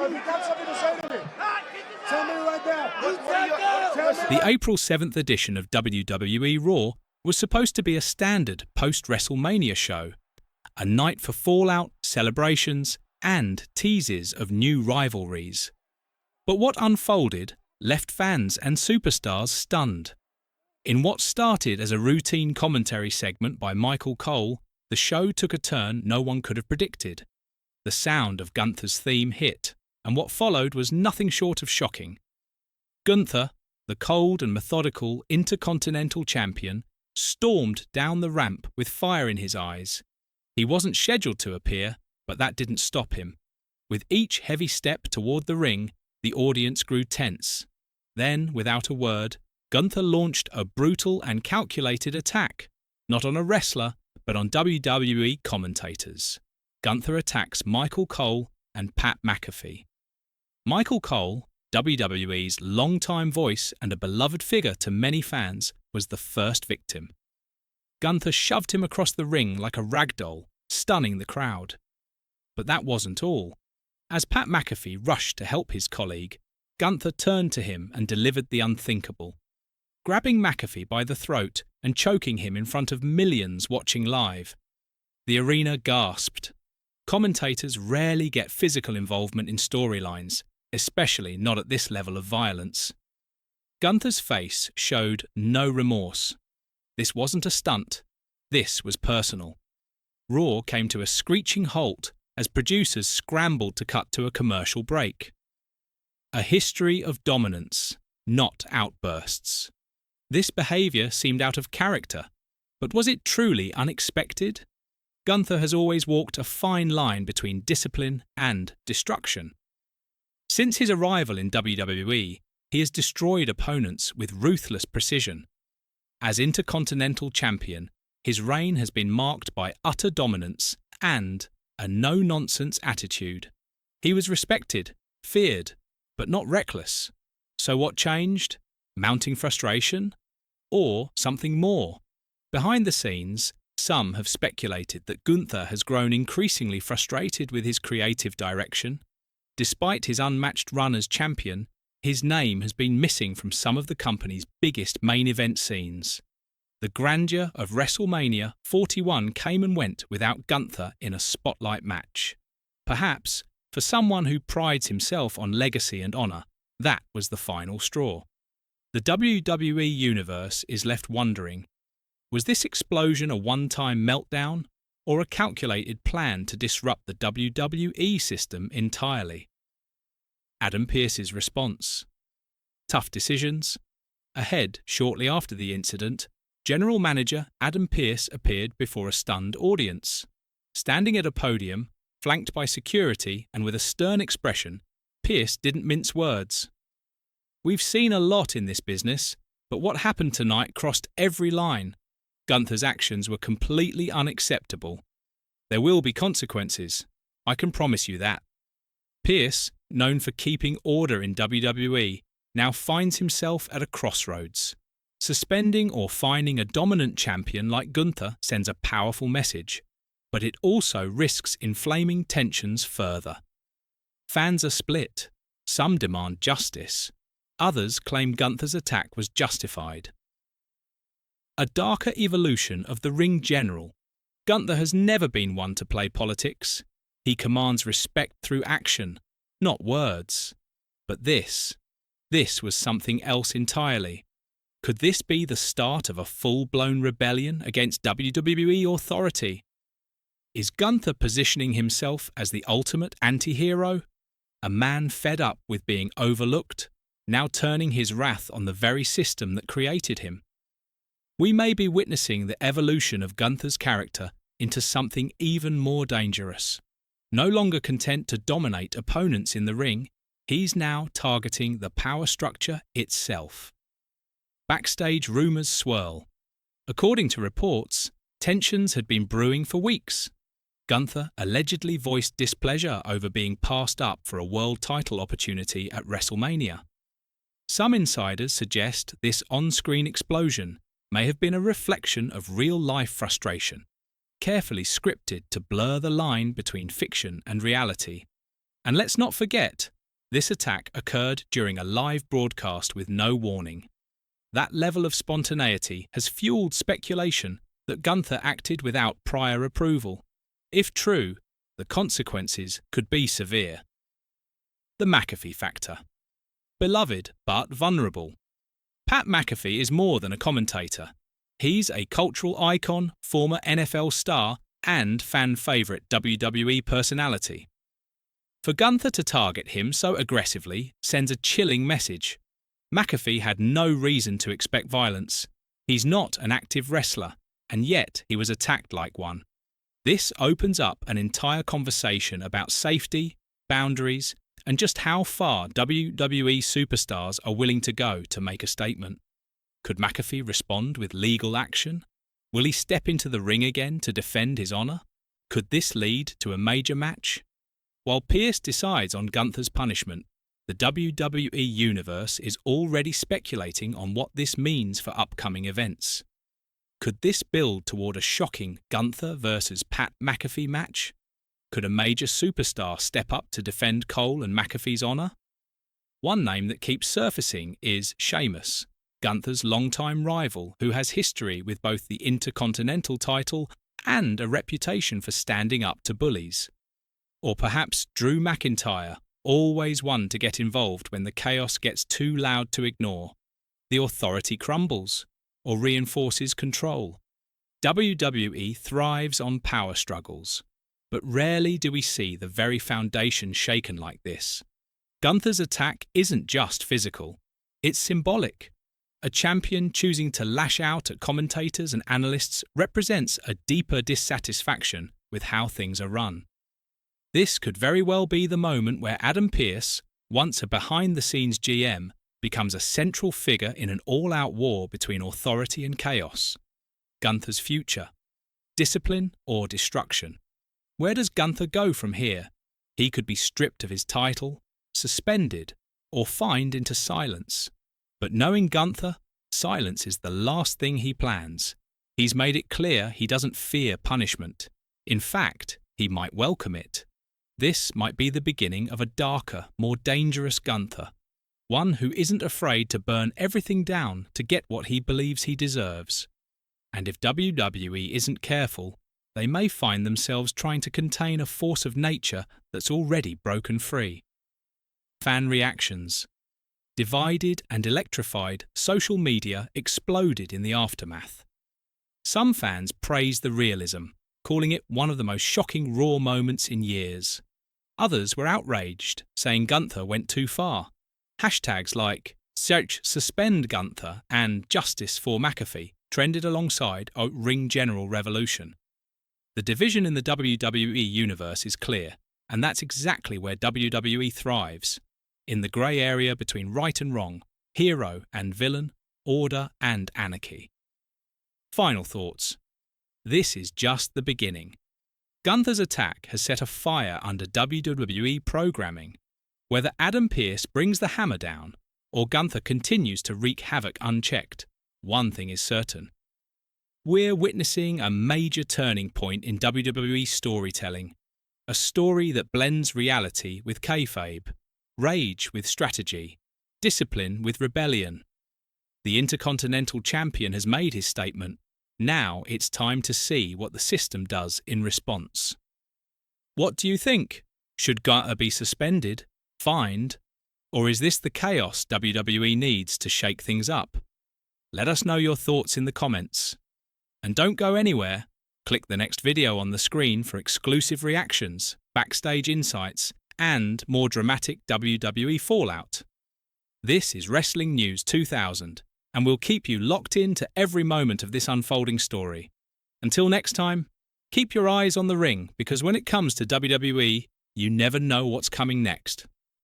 if you got something to say to me, tell me right now. The April 7th edition of WWE Raw was supposed to be a standard post-WrestleMania show, a night for fallout, celebrations, and teases of new rivalries. But what unfolded left fans and superstars stunned. In what started as a routine commentary segment by Michael Cole, the show took a turn no one could have predicted. The sound of Gunther's theme hit, and what followed was nothing short of shocking. Gunther, the cold and methodical Intercontinental Champion, stormed down the ramp with fire in his eyes. He wasn't scheduled to appear, but that didn't stop him. With each heavy step toward the ring, the audience grew tense. Then, without a word, Gunther launched a brutal and calculated attack, not on a wrestler, but on WWE commentators. Gunther attacks Michael Cole and Pat McAfee. Michael Cole, WWE's longtime voice and a beloved figure to many fans, was the first victim. Gunther shoved him across the ring like a ragdoll, stunning the crowd. But that wasn't all. As Pat McAfee rushed to help his colleague, Gunther turned to him and delivered the unthinkable. Grabbing McAfee by the throat and choking him in front of millions watching live. The arena gasped. Commentators rarely get physical involvement in storylines, especially not at this level of violence. Gunther's face showed no remorse. This wasn't a stunt. This was personal. Raw came to a screeching halt as producers scrambled to cut to a commercial break. A history of dominance, not outbursts. This behaviour seemed out of character, but was it truly unexpected? Gunther has always walked a fine line between discipline and destruction. Since his arrival in WWE, he has destroyed opponents with ruthless precision. As Intercontinental Champion, his reign has been marked by utter dominance and a no-nonsense attitude. He was respected, feared, but not reckless. So what changed? Mounting frustration? Or something more? Behind the scenes, some have speculated that Gunther has grown increasingly frustrated with his creative direction. Despite his unmatched run as champion, his name has been missing from some of the company's biggest main event scenes. The grandeur of WrestleMania 41 came and went without Gunther in a spotlight match. Perhaps, for someone who prides himself on legacy and honour, that was the final straw. The WWE Universe is left wondering, was this explosion a one-time meltdown or a calculated plan to disrupt the WWE system entirely? Adam Pearce's response. Tough decisions. Ahead, shortly after the incident, General Manager Adam Pearce appeared before a stunned audience. Standing at a podium, flanked by security and with a stern expression, Pearce didn't mince words. We've seen a lot in this business, but what happened tonight crossed every line. Gunther's actions were completely unacceptable. There will be consequences. I can promise you that. Pearce, known for keeping order in WWE, now finds himself at a crossroads. Suspending or fining a dominant champion like Gunther sends a powerful message, but it also risks inflaming tensions further. Fans are split. Some demand justice. Others claim Gunther's attack was justified. A darker evolution of the ring general. Gunther has never been one to play politics. He commands respect through action, not words. But this was something else entirely. Could this be the start of a full-blown rebellion against WWE authority? Is Gunther positioning himself as the ultimate anti-hero? A man fed up with being overlooked, now turning his wrath on the very system that created him? We may be witnessing the evolution of Gunther's character into something even more dangerous. No longer content to dominate opponents in the ring, he's now targeting the power structure itself. Backstage rumours swirl. According to reports, tensions had been brewing for weeks. Gunther allegedly voiced displeasure over being passed up for a world title opportunity at WrestleMania. Some insiders suggest this on-screen explosion may have been a reflection of real-life frustration, carefully scripted to blur the line between fiction and reality. And let's not forget, This attack occurred during a live broadcast with no warning. That level of spontaneity has fueled speculation that Gunther acted without prior approval. If true, the consequences could be severe. The McAfee factor. Beloved but vulnerable. Pat McAfee is more than a commentator. He's a cultural icon, former NFL star, and fan favourite WWE personality. For Gunther to target him so aggressively sends a chilling message. McAfee had no reason to expect violence. He's not an active wrestler, and yet he was attacked like one. This opens up an entire conversation about safety, boundaries, and just how far WWE superstars are willing to go to make a statement. Could McAfee respond with legal action? Will he step into the ring again to defend his honour? Could this lead to a major match? While Pearce decides on Gunther's punishment, the WWE Universe is already speculating on what this means for upcoming events. Could this build toward a shocking Gunther versus Pat McAfee match? Could a major superstar step up to defend Cole and McAfee's honour? One name that keeps surfacing is Sheamus, Gunther's longtime rival who has history with both the Intercontinental title and a reputation for standing up to bullies. Or perhaps Drew McIntyre, always one to get involved when the chaos gets too loud to ignore. The authority crumbles or reinforces control. WWE thrives on power struggles, but rarely do we see the very foundation shaken like this. Gunther's attack isn't just physical, it's symbolic. A champion choosing to lash out at commentators and analysts represents a deeper dissatisfaction with how things are run. This could very well be the moment where Adam Pearce, once a behind-the-scenes GM, becomes a central figure in an all-out war between authority and chaos. Gunther's future. Discipline or destruction. Where does Gunther go from here? He could be stripped of his title, suspended, or fined into silence. But knowing Gunther, silence is the last thing he plans. He's made it clear he doesn't fear punishment. In fact, he might welcome it. This might be the beginning of a darker, more dangerous Gunther. One who isn't afraid to burn everything down to get what he believes he deserves. And if WWE isn't careful, they may find themselves trying to contain a force of nature that's already broken free. Fan reactions. Divided and electrified, social media exploded in the aftermath. Some fans praised the realism, calling it one of the most shocking Raw moments in years. Others were outraged, saying Gunther went too far. Hashtags like Search Suspend Gunther and Justice for McAfee trended alongside a Ring General revolution. The division in the WWE universe is clear, and that's exactly where WWE thrives. In the grey area between right and wrong, hero and villain, order and anarchy. Final thoughts. This is just the beginning. Gunther's attack has set a fire under WWE programming. Whether Adam Pearce brings the hammer down or Gunther continues to wreak havoc unchecked, one thing is certain. We're witnessing a major turning point in WWE storytelling. A story that blends reality with kayfabe, rage with strategy, discipline with rebellion. The Intercontinental Champion has made his statement. Now it's time to see what the system does in response. What do you think? Should Gunther be suspended, fined, or is this the chaos WWE needs to shake things up? Let us know your thoughts in the comments. And don't go anywhere. Click the next video on the screen for exclusive reactions, backstage insights, and more dramatic WWE fallout. This is Wrestling News 2000, and we'll keep you locked in to every moment of this unfolding story. Until next time, keep your eyes on the ring, because when it comes to WWE, you never know what's coming next.